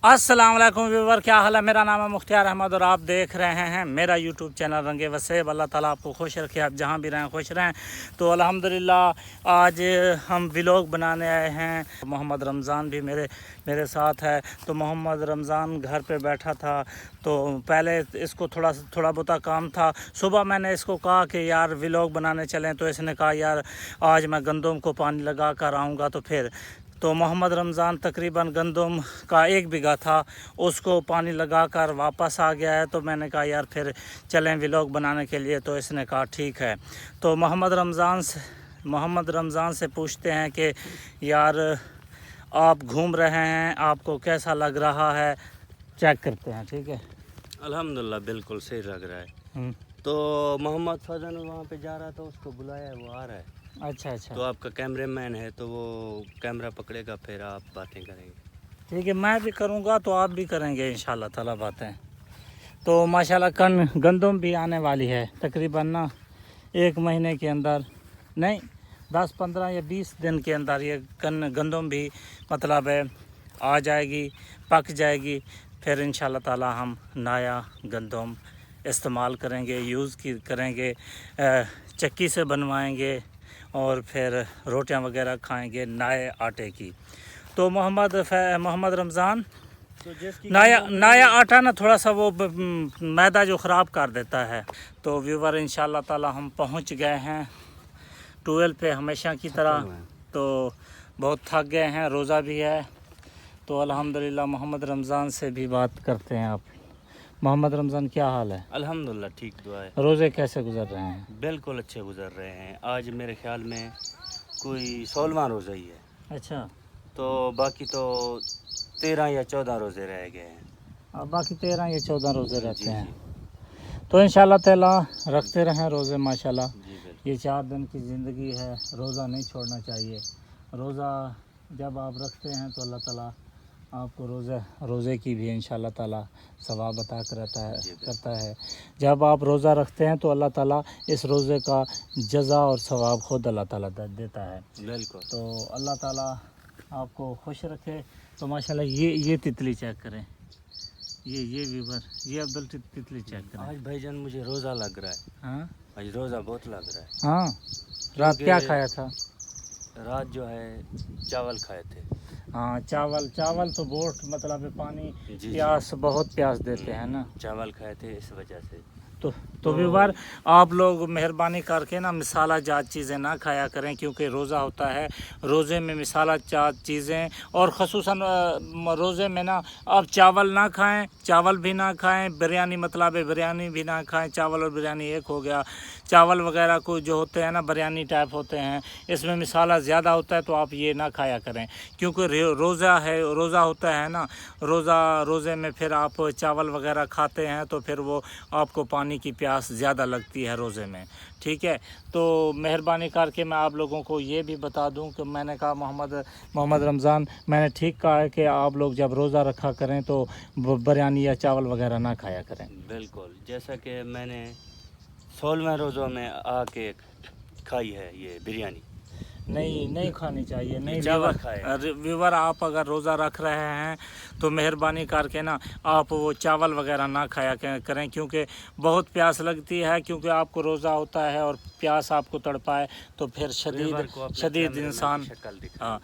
अस्सलाम वालेकुम व्यूवर, क्या हाल है। मेरा नाम है मुख्तियार अहमद और आप देख रहे हैं मेरा यूट्यूब चैनल रंगे वसेब। अल्लाह ताला आपको खुश रखे, आप जहाँ भी रहें खुश रहें। तो अल्हम्दुलिल्लाह आज हम व्लॉग बनाने आए हैं। मोहम्मद रमज़ान भी मेरे साथ है। तो मोहम्मद रमज़ान घर पे बैठा था, तो पहले इसको थोड़ा बहुत काम था। सुबह मैंने इसको कहा कि यार व्लॉग बनाने चलें, तो इसने कहा यार आज मैं गंदम को पानी लगा कर आऊँगा। तो मोहम्मद रमज़ान तकरीबन गंदम का 1 बीघा था, उसको पानी लगाकर वापस आ गया है। तो मैंने कहा यार फिर चलें व्लॉग बनाने के लिए, तो इसने कहा ठीक है। तो मोहम्मद रमज़ान से पूछते हैं कि यार आप घूम रहे हैं, आपको कैसा लग रहा है, चेक करते हैं। ठीक है, अल्हम्दुलिल्लाह बिल्कुल सही लग रहा है। तो मोहम्मद फजन वहाँ पे जा रहा था, उसको बुलाया है, वो आ रहा है। अच्छा। तो आपका कैमरामैन है, तो वो कैमरा पकड़ेगा, फिर आप बातें करेंगे। ठीक है, मैं भी करूँगा तो आप भी करेंगे इंशाल्लाह ताला बातें। तो माशाल्लाह गंदम भी आने वाली है तकरीबन ना 1 महीने के अंदर, नहीं 10, 15 या 20 दिन के अंदर ये गंदम भी मतलब है आ जाएगी, पक जाएगी। फिर इंशाल्लाह ताला हम नया गंदम इस्तेमाल करेंगे, करेंगे, चक्की से बनवाएंगे और फिर रोटियां वगैरह खाएंगे नए आटे की। तो मोहम्मद रमज़ान, तो नया आटा ना थोड़ा सा वो मैदा जो ख़राब कर देता है। तो व्यूवर इंशाल्लाह ताला हम पहुंच गए हैं 12 पे हमेशा की तरह। तो बहुत थक गए हैं, रोज़ा भी है। तो अल्हम्दुलिल्लाह मोहम्मद रमज़ान से भी बात करते हैं। आप मोहम्मद रमज़ान, क्या हाल है? अल्हम्दुलिल्लाह ठीक, दुआ है। रोज़े कैसे गुजर रहे हैं? बिल्कुल अच्छे गुजर रहे हैं। आज मेरे ख्याल में कोई 16वां रोज़ा ही है। अच्छा, तो बाकी तो 13 या 14 रोज़े रह गए हैं। अब बाकी 13 या 14 रोज़े जी, रहते जी, हैं। तो इंशाल्लाह ताला रखते रहें रोज़े माशाल्लाह। जी बिल्कुल। ये 4 दिन की ज़िंदगी है, रोज़ा नहीं छोड़ना चाहिए। रोज़ा जब आप रखते हैं तो अल्लाह ताला आपको रोज़े की भी इंशाल्लाह ताला सवाब अता करता है। जब आप रोज़ा रखते हैं तो अल्लाह ताला इस रोज़े का जज़ा और सवाब खुद अल्लाह ताला देता है। बिल्कुल। तो अल्लाह ताला आपको खुश रखे। तो माशाल्लाह ये तितली चेक करें, ये व्यूवर, ये अब्दुल तितली चेक करें। आज भाईजान मुझे रोज़ा लग रहा है। हाँ आज रोज़ा बहुत लग रहा है। हाँ, रात क्या खाया था? रात जो है चावल खाए थे। हाँ, चावल तो बहुत मतलब पानी जी, बहुत प्यास देते हैं ना। चावल खाए थे इस वजह से। तो व्यूवर आप लोग मेहरबानी करके ना मिसाला जात चीज़ें ना खाया करें, क्योंकि रोज़ा होता है। रोज़े में मिसाला जात चीज़ें और ख़ुसूसन रोज़े में ना आप चावल ना खाएं, चावल भी ना खाएं, बिरयानी मतलब बिरयानी भी ना खाएं। चावल और बिरयानी एक हो गया। चावल वगैरह को जो होते हैं ना बिरयानी टाइप होते हैं, इसमें मिसाला ज़्यादा होता है, तो आप ये ना खाया करें। क्योंकि रोज़ा होता है ना, रोज़े में फिर आप चावल वगैरह खाते हैं तो फिर वो आपको पानी की प्यास ज़्यादा लगती है रोज़े में। ठीक है, तो मेहरबानी करके मैं आप लोगों को ये भी बता दूं कि मैंने कहा मोहम्मद रमज़ान, मैंने ठीक कहा है कि आप लोग जब रोज़ा रखा करें तो बिरयानी या चावल वगैरह ना खाया करें। बिल्कुल, जैसा कि मैंने 16वें रोज़ों में आके खाई है ये बिरयानी। नहीं खानी चाहिए। नहीं चावल खाए। व्यूवर, आप अगर रोज़ा रख रहे हैं तो मेहरबानी करके ना आप वो चावल वगैरह ना खाया करें, क्योंकि बहुत प्यास लगती है। क्योंकि आपको रोज़ा होता है और प्यास आपको तड़पाए तो फिर शदीद इंसान, हाँ,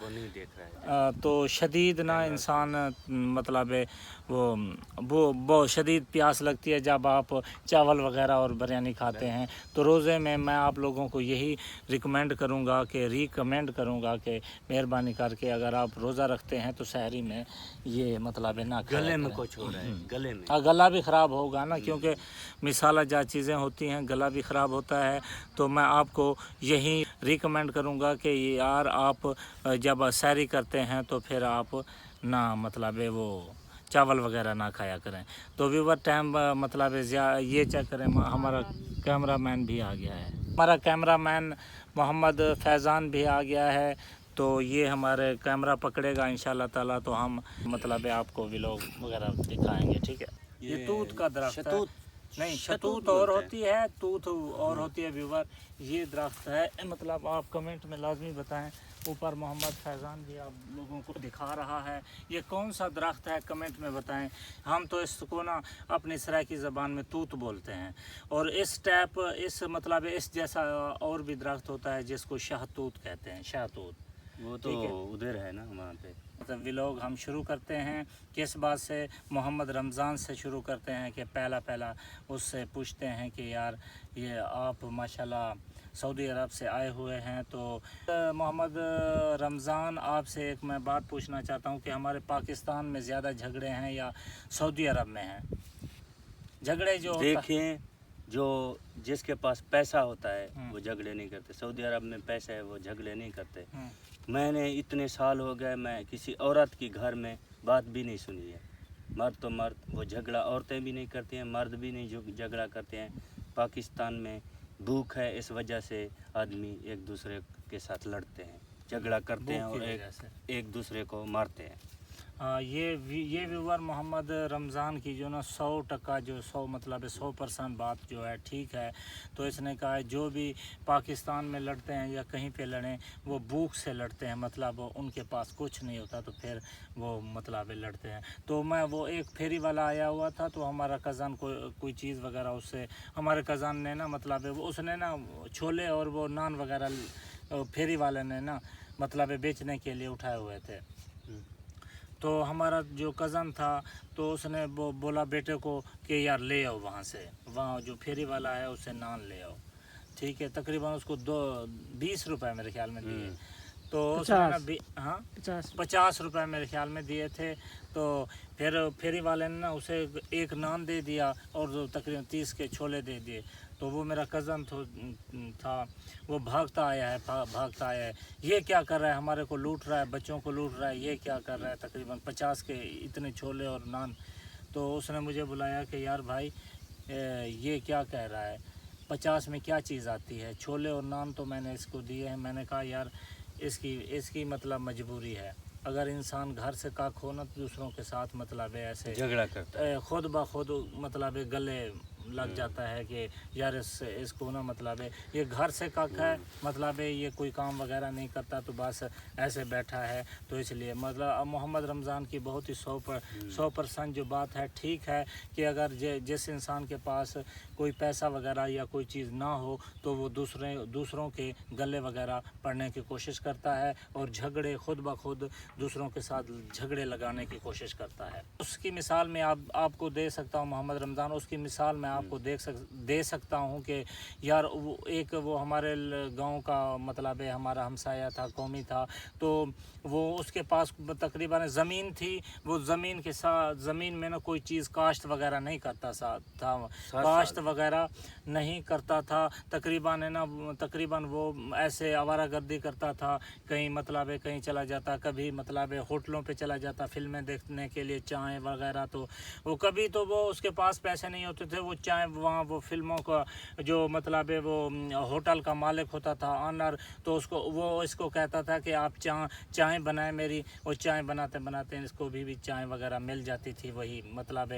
तो शदीद ना इंसान मतलब वो शदीद प्यास लगती है जब आप चावल वगैरह और बिरयानी खाते हैं। तो रोज़े में मैं आप लोगों को यही रिकमेंड करूँगा कि मेहरबानी करके अगर आप रोज़ा रखते हैं तो सहरी में ये मतलब ना खाया गले में करें। कुछ हो रहा है, गले में। हाँ, गला भी ख़राब होगा ना, क्योंकि मिसाला जा चीज़ें होती हैं, गला भी ख़राब होता है। तो मैं आपको यही रिकमेंड करूँगा कि यार आप जब सहरी करते हैं तो फिर आप ना मतलब वो चावल वगैरह ना खाया करें। तो व्यूवर टाइम मतलब ये चेक करें, हमारा कैमरामैन भी आ गया है, हमारा कैमरामैन मोहम्मद फैज़ान भी आ गया है। तो ये हमारे कैमरा पकड़ेगा इंशाल्लाह ताला, तो हम मतलब आपको व्लॉग वगैरह दिखाएंगे। ठीक है, ये तूत का दरख्त है। नहीं, शतूत शतूत और बोलते हैं। होती है, तूत और होती है व्यूवर। ये दरख्त है, मतलब आप कमेंट में लाजमी बताएं। ऊपर मोहम्मद फैज़ान भी आप लोगों को दिखा रहा है, ये कौन सा दरख्त है, कमेंट में बताएं। हम तो इसको ना अपनी सराइकी ज़बान में तूत बोलते हैं। और इस टाइप, इस मतलब इस जैसा और भी दरख्त होता है जिसको शहतूत कहते हैं, शहतूत। वो तो ठीक है। उधर है ना वहाँ पे। मतलब व्लॉग हम शुरू करते हैं किस बात से, मोहम्मद रमज़ान से शुरू करते हैं कि पहला उससे पूछते हैं कि यार ये आप माशाल्लाह सऊदी अरब से आए हुए हैं, तो मोहम्मद रमज़ान आपसे एक मैं बात पूछना चाहता हूँ कि हमारे पाकिस्तान में ज़्यादा झगड़े हैं या सऊदी अरब में हैं? झगड़े जो देखें, जो जिसके पास पैसा होता है हम्म। वो झगड़े नहीं करते। सऊदी अरब में पैसा है, वो झगड़े नहीं करते। हम्म, मैंने इतने साल हो गए, मैं किसी औरत की घर में बात भी नहीं सुनी है। मर्द तो मर्द, वो झगड़ा औरतें भी नहीं करती हैं, मर्द भी नहीं जो झगड़ा करते हैं। पाकिस्तान में भूख है, इस वजह से आदमी एक दूसरे के साथ लड़ते हैं, झगड़ा करते हैं भूख की और वजह से। एक दूसरे को मारते हैं। ये व्यूवर मोहम्मद रमज़ान की जो ना 100% जो 100 मतलब 100% बात जो है ठीक है। तो इसने कहा है जो भी पाकिस्तान में लड़ते हैं या कहीं पे लड़ें, वो भूख से लड़ते हैं, मतलब उनके पास कुछ नहीं होता तो फिर वो मतलब लड़ते हैं। तो मैं वो एक फेरी वाला आया हुआ था, तो हमारा कज़न कोई चीज़ वगैरह उससे, हमारे कज़न ने ना मतलब उसने ना छोले और वो नान वगैरह फेरी वाले ने ना मतलब बेचने के लिए उठाए हुए थे। तो हमारा जो कज़न था, तो उसने वो बोला बेटे को कि यार ले आओ वहाँ से, वहाँ जो फेरी वाला है उससे नान ले आओ। ठीक है, तकरीबन उसको 20 रुपए मेरे ख्याल में दिए। तो उसने ना हाँ 50 रुपए मेरे ख्याल में दिए थे। तो फिर फेरी वाले ने ना उसे एक नान दे दिया और तकरीबन 30 के छोले दे दिए। तो वो मेरा कज़न था, वो भागता आया है, ये क्या कर रहा है, हमारे को लूट रहा है, बच्चों को लूट रहा है, ये क्या कर रहा है, तकरीबन 50 के इतने छोले और नान। तो उसने मुझे बुलाया कि यार भाई ये क्या कह रहा है, 50 में क्या चीज़ आती है, छोले और नान तो मैंने इसको दिए हैं। मैंने कहा यार इसकी मतलब मजबूरी है। अगर इंसान घर से का खो ना तो दूसरों के साथ मतलब ऐसे झगड़ा करता है। खुद ब खुद मतलब गले लग जाता है कि यार इसको ना मतलब ये घर से कक है, मतलब ये कोई काम वगैरह नहीं करता, तो बस ऐसे बैठा है। तो इसलिए मतलब मोहम्मद रमज़ान की बहुत ही 100% जो बात है ठीक है कि अगर जिस इंसान के पास कोई पैसा वगैरह या कोई चीज़ ना हो तो वो दूसरों के गले वगैरह पड़ने की कोशिश करता है और झगड़े खुद ब खुद दूसरों के साथ झगड़े लगाने की कोशिश करता है। उसकी मिसाल में आपको दे सकता हूँ, मोहम्मद रमज़ान उसकी मिसाल में आपको दे सकता हूँ कि यार वो हमारे गांव का मतलब है, हमारा हमसाया था, कौमी था। तो वो उसके पास तकरीबन ज़मीन थी, वो ज़मीन के साथ ज़मीन में ना कोई चीज़ काश्त वगैरह नहीं करता था, काश्त वगैरह नहीं करता था। तकरीबन वो ऐसे आवारागर्दी करता था, कहीं मतलब कहीं चला जाता, कभी मतलब होटलों पे चला जाता फिल्में देखने के लिए, चाय वगैरह। तो वो कभी तो वो उसके पास पैसे नहीं होते थे, वो चाय वहाँ वो फिल्मों का जो मतलब वो होटल का मालिक होता था, ऑनर, तो इसको कहता था कि आप चाय बनाएं मेरी। और चाय बनाते बनाते इसको भी चाय वगैरह मिल जाती थी, वही मतलब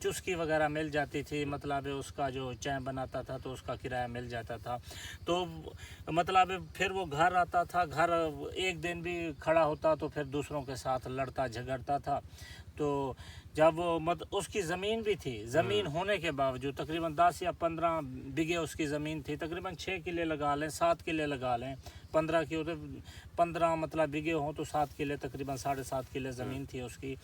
चुस्की वगैरह मिल जाती थी, मतलब उसका जो चाय बनाता था तो उसका किराया मिल जाता था। तो मतलब फिर वो घर आता था, घर एक दिन भी खड़ा होता तो फिर दूसरों के साथ लड़ता झगड़ता था। तो जब उसकी ज़मीन भी थी, ज़मीन होने के बावजूद तकरीबन 10 या 15 बीघे उसकी ज़मीन थी, तकरीबन 6 किले लगा लें, 7 किले लगा लें, 15 की होते 15 मतलब बीघे हों तो 7 किले, तकरीबन 7.5 किले ज़मीन थी उसकी।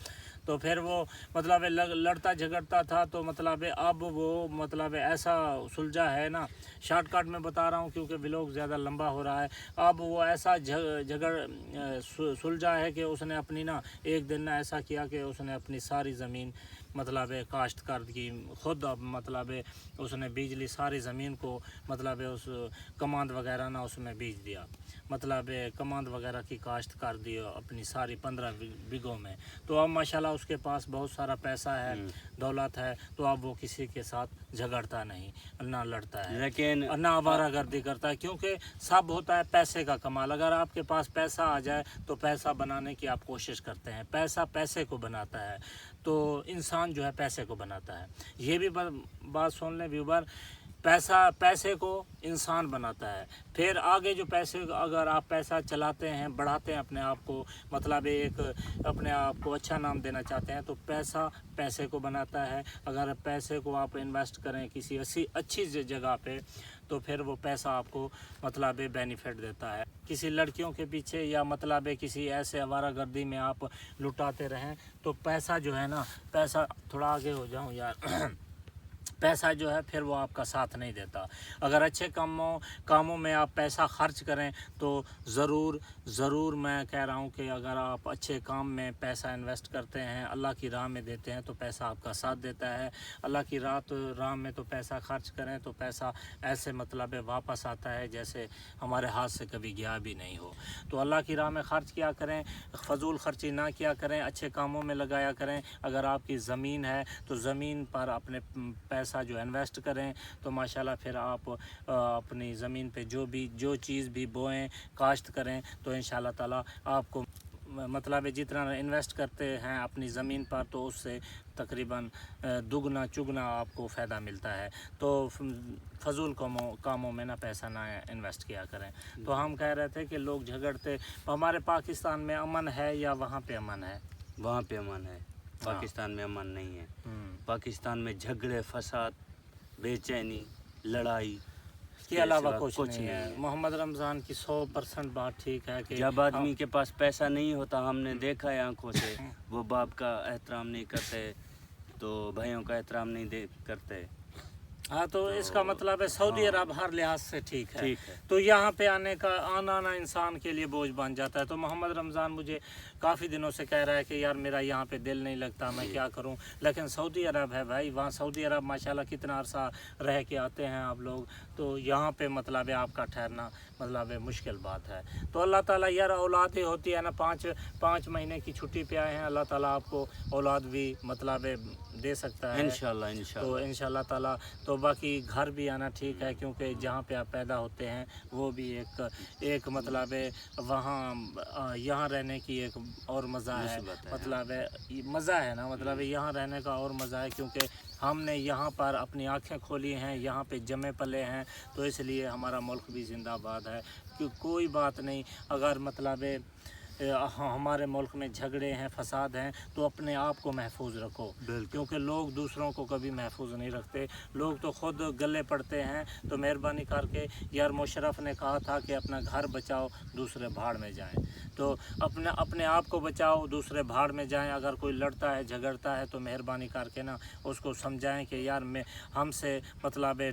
तो फिर वो मतलब लड़ता झगड़ता था। तो मतलब अब वो मतलब ऐसा सुलझा है ना, शॉर्टकट में बता रहा हूँ क्योंकि व्लॉग ज़्यादा लंबा हो रहा है। अब वो ऐसा सुलझा है कि उसने अपनी ना एक दिन ना ऐसा किया कि उसने अपनी सारी ज़मीन मतलब काश्त कर दी खुद। अब मतलब उसने बीज ली सारी ज़मीन को, मतलब उस कमांद वगैरह ना उसमें बीज दिया, मतलब कमांद वगैरह की काश्त कर दी अपनी सारी 15 बीघों में। तो अब माशाल्लाह उसके पास बहुत सारा पैसा है, दौलत है, तो अब वो किसी के साथ झगड़ता नहीं, ना लड़ता है, लेकिन ना आवारागर्दी करता है, क्योंकि सब होता है पैसे का कमाल। अगर आपके पास पैसा आ जाए तो पैसा बनाने की आप कोशिश करते हैं, पैसा पैसे को बनाता है, तो इंसान जो है पैसे को बनाता है। ये भी बात सुन लें व्यूवर, पैसे को इंसान बनाता है। फिर आगे जो पैसे, अगर आप पैसा चलाते हैं, बढ़ाते हैं अपने आप को, मतलब एक अपने आप को अच्छा नाम देना चाहते हैं, तो पैसा पैसे को बनाता है। अगर पैसे को आप इन्वेस्ट करें किसी अच्छी जगह पे, तो फिर वो पैसा आपको मतलब बेनिफिट देता है। किसी लड़कियों के पीछे या मतलब किसी ऐसे आवारागर्दी में आप लुटाते रहें, तो पैसा जो है ना, पैसा, थोड़ा आगे हो जाऊं यार पैसा जो है फिर वो आपका साथ नहीं देता। अगर अच्छे कामों में आप पैसा खर्च करें, तो ज़रूर मैं कह रहा हूँ कि अगर आप अच्छे काम में पैसा इन्वेस्ट करते हैं, अल्लाह की राह में देते हैं, तो पैसा आपका साथ देता है। अल्लाह की राह में तो पैसा खर्च करें तो पैसा ऐसे मतलब वापस आता है जैसे हमारे हाथ से कभी गया भी नहीं हो। तो अल्लाह की राह में खर्च किया करें, फजूल खर्ची ना किया करें, अच्छे कामों में लगाया करें। अगर आपकी ज़मीन है तो ज़मीन पर अपने पैसा जो इन्वेस्ट करें, तो माशाल्लाह फिर आप अपनी ज़मीन पे जो चीज़ भी बोएं, काश्त करें, तो इंशाल्लाह ताला आपको मतलब जितना इन्वेस्ट करते हैं अपनी ज़मीन पर, तो उससे तकरीबन दुगना चुगना आपको फ़ायदा मिलता है। तो फजूल कामों में ना पैसा ना इन्वेस्ट किया करें। तो हम कह रहे थे कि लोग झगड़ते, हमारे पाकिस्तान में अमन है या वहाँ पे अमन है? वहाँ पे अमन है, पाकिस्तान में अमन नहीं है। पाकिस्तान में झगड़े, फसाद, बेचैनी, लड़ाई के अलावा कुछ नहीं है। मोहम्मद रमज़ान की 100% बात ठीक है कि जब आदमी के पास पैसा नहीं होता, हमने देखा है आंखों से, वो बाप का एहतराम नहीं करते, तो भाइयों का एहतराम नहीं करते। हाँ, तो इसका मतलब है सऊदी अरब हर लिहाज से ठीक है। ठीक है। तो यहाँ पे आना इंसान के लिए बोझ बन जाता है। तो मोहम्मद रमज़ान मुझे काफ़ी दिनों से कह रहा है कि यार मेरा यहाँ पे दिल नहीं लगता, मैं क्या करूँ। लेकिन सऊदी अरब है भाई, वहाँ सऊदी अरब माशाल्लाह कितना अरसा रह के आते हैं आप लोग, तो यहाँ पे मतलब आपका ठहरना मतलब मुश्किल बात है। तो अल्लाह ताला यार औलाद ही होती है ना, 5 महीने की छुट्टी पे आए हैं, अल्लाह ताला आपको औलाद भी मतलब दे सकता है इंशाल्लाह। तो इंशाल्लाह ताला। तो बाकी घर भी आना ठीक है, क्योंकि जहाँ पे आप पैदा होते हैं वो भी एक मतलब वहाँ यहाँ रहने की एक और मज़ा है, मतलब मज़ा है ना, मतलब यहाँ रहने का और मज़ा है, क्योंकि हमने यहाँ पर अपनी आंखें खोली हैं, यहाँ पे जमे पले हैं, तो इसलिए हमारा मुल्क भी जिंदाबाद है। कि कोई बात नहीं, अगर मतलब हमारे मुल्क में झगड़े हैं, फसाद हैं, तो अपने आप को महफूज रखो, क्योंकि लोग दूसरों को कभी महफूज नहीं रखते, लोग तो ख़ुद गले पड़ते हैं। तो मेहरबानी करके यार, मुशर्रफ ने कहा था कि अपना घर बचाओ, दूसरे भाड़ में जाएं। तो अपने आप को बचाओ, दूसरे भाड़ में जाएं। अगर कोई लड़ता है, झगड़ता है, तो मेहरबानी करके ना उसको समझाएं कि यार हमसे मतलब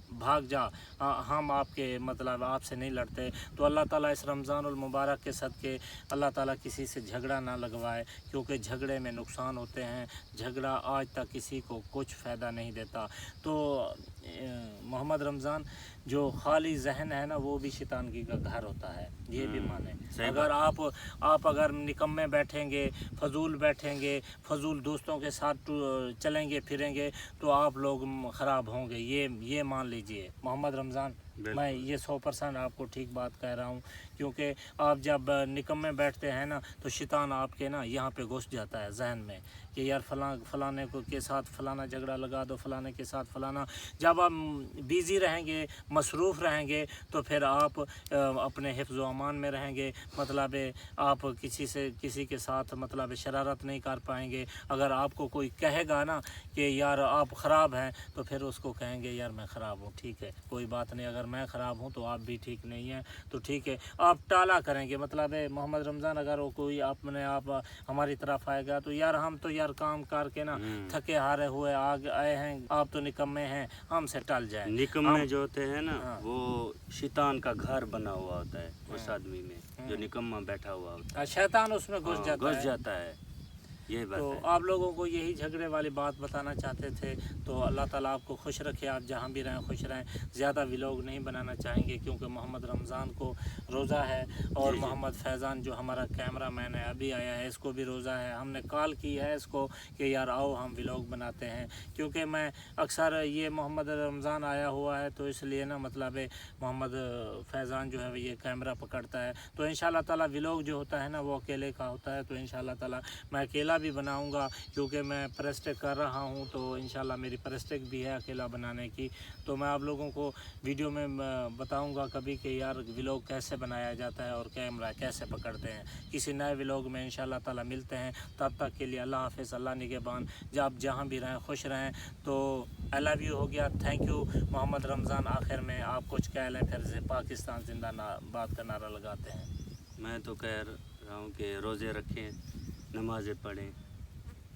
भाग जा, हम आपके मतलब आपसे नहीं लड़ते। तो अल्लाह ताला इस रमज़ानुल मुबारक के सदके अल्लाह ताला किसी से झगड़ा ना लगवाए, क्योंकि झगड़े में नुकसान होते हैं। झगड़ा आज तक किसी को कुछ फ़ायदा नहीं देता। तो मोहम्मद रमज़ान, जो खाली जहन है ना, वो भी शैतानगी का घर होता है, ये भी माने। अगर आप अगर निकम्मे बैठेंगे, फजूल बैठेंगे, फजूल दोस्तों के साथ चलेंगे फिरेंगे, तो आप लोग ख़राब होंगे, ये मान लीजिए मोहम्मद रमज़ान। मैं ये 100% आपको ठीक बात कह रहा हूँ, क्योंकि आप जब निकम्मे बैठते हैं ना, तो शैतान आपके ना यहाँ पे घुस जाता है जहन में कि यार फलाने के साथ फलाना झगड़ा लगा दो, फलाने के साथ फलाना। जब आप बिज़ी रहेंगे, मसरूफ़ रहेंगे, तो फिर आप अपने हिफ्ज़ व अमान में रहेंगे, मतलब आप किसी के साथ मतलब शरारत नहीं कर पाएंगे। अगर आपको कोई कहेगा ना कि यार आप ख़राब हैं, तो फिर उसको कहेंगे यार मैं ख़राब हूँ, ठीक है, कोई बात नहीं, अगर मैं ख़राब हूँ तो आप भी ठीक नहीं हैं, तो ठीक है, आप टाला करेंगे। मतलब मोहम्मद रमज़ान, अगर वो कोई अपने आप हमारी तरफ आएगा, तो यार हम तो यार काम करके ना थके हारे हुए आए हैं, आप तो निकम्मे हैं, हमसे टल जाए। निकम्मे जो होते हैं ना, वो शैतान का घर बना हुआ होता है उस आदमी में, जो निकम्मा बैठा हुआ होता है। शैतान उसमें घुस जाता है। यही बात तो है। आप लोगों को यही झगड़े वाली बात बताना चाहते थे। तो अल्लाह ताला आपको खुश रखे, आप जहाँ भी रहें खुश रहें। ज़्यादा व्लॉग नहीं बनाना चाहेंगे क्योंकि मोहम्मद रमज़ान को रोज़ा है, और जी, जी। मोहम्मद फैज़ान जो हमारा कैमरा मैन है अभी आया है, इसको भी रोज़ा है। हमने कॉल की है इसको कि यार आओ हम व्लॉग बनाते हैं, क्योंकि मैं अक्सर ये मोहम्मद रमज़ान आया हुआ है तो इसलिए ना मतलब मोहम्मद फैज़ान जो है ये कैमरा पकड़ता है। तो इंशाल्लाह ताला व्लॉग जो होता है ना वो अकेले का होता है। तो इंशाल्लाह ताला मैं अकेला भी बनाऊंगा, क्योंकि मैं प्रेस्टेक कर रहा हूं, तो इंशाल्लाह मेरी प्रेस्टेक भी है अकेला बनाने की। तो मैं आप लोगों को वीडियो में बताऊंगा कभी कि यार व्लॉग कैसे बनाया जाता है और कैमरा कैसे पकड़ते हैं। किसी नए व्लॉग में इंशाल्लाह ताला मिलते हैं। तब तक के लिए अल्लाह हाफ़िज़, अल्लाह निगहबान। जब आप जहाँ भी रहें खुश रहें। तो आई लव यू हो गया, थैंक यू। मोहम्मद रमज़ान आखिर में आप कुछ कह लें, फिर से पाकिस्तान जिंदाबाद का नारा लगाते हैं। मैं तो कह रहा हूँ कि रोज़े रखें, नमाज़ें पढ़ें,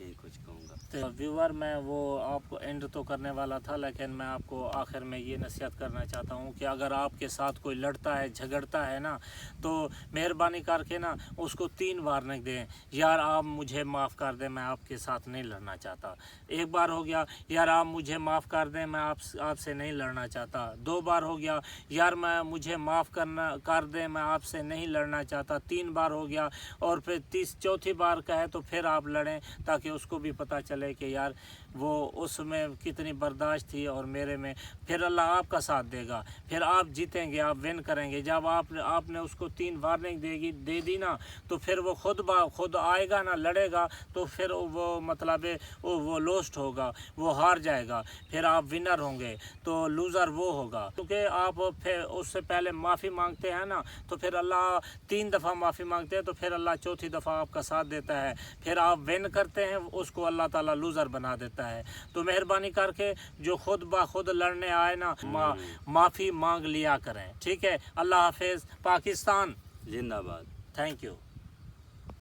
यही कुछ कहूँगा। तो व्यूवर, मैं वो आपको एंड तो करने वाला था, लेकिन मैं आपको आखिर में ये नसीहत करना चाहता हूँ कि अगर आपके साथ कोई लड़ता है झगड़ता है ना, तो मेहरबानी करके ना उसको 3 वार्निंग दें। यार आप मुझे माफ़ कर दें, मैं आपके साथ नहीं लड़ना चाहता। एक बार हो गया, यार आप मुझे माफ़ कर दें, मैं आपसे नहीं लड़ना चाहता। 2 बार हो गया, यार मुझे माफ़ कर दें, मैं आपसे नहीं लड़ना चाहता। 3 बार हो गया, और फिर चौथी बार कहे तो फिर आप लड़ें, ताकि उसको भी पता चले कि यार वो उसमें कितनी बर्दाश्त थी और मेरे में। फिर अल्लाह आपका साथ देगा, फिर आप जीतेंगे, आप विन करेंगे। जब आपने उसको 3 वार्निंग दे दी ना, तो फिर वो खुद आएगा ना, लड़ेगा, तो फिर वो मतलब वो लॉस्ट होगा, वो हार जाएगा। फिर आप विनर होंगे, तो लूज़र वो होगा। क्योंकि आप फिर उससे पहले माफ़ी मांगते हैं ना, तो फिर अल्लाह 3 दफ़ा माफ़ी मांगते हैं, तो फिर अल्लाह चौथी दफ़ा आपका साथ देता है। फिर आप विन करते हैं, उसको अल्लाह ताला लूज़र बना देता है। तो मेहरबानी करके जो खुद ब खुद लड़ने आए ना, माफ़ी मांग लिया करें, ठीक है। अल्लाह हाफिज़, पाकिस्तान जिंदाबाद। Thank you.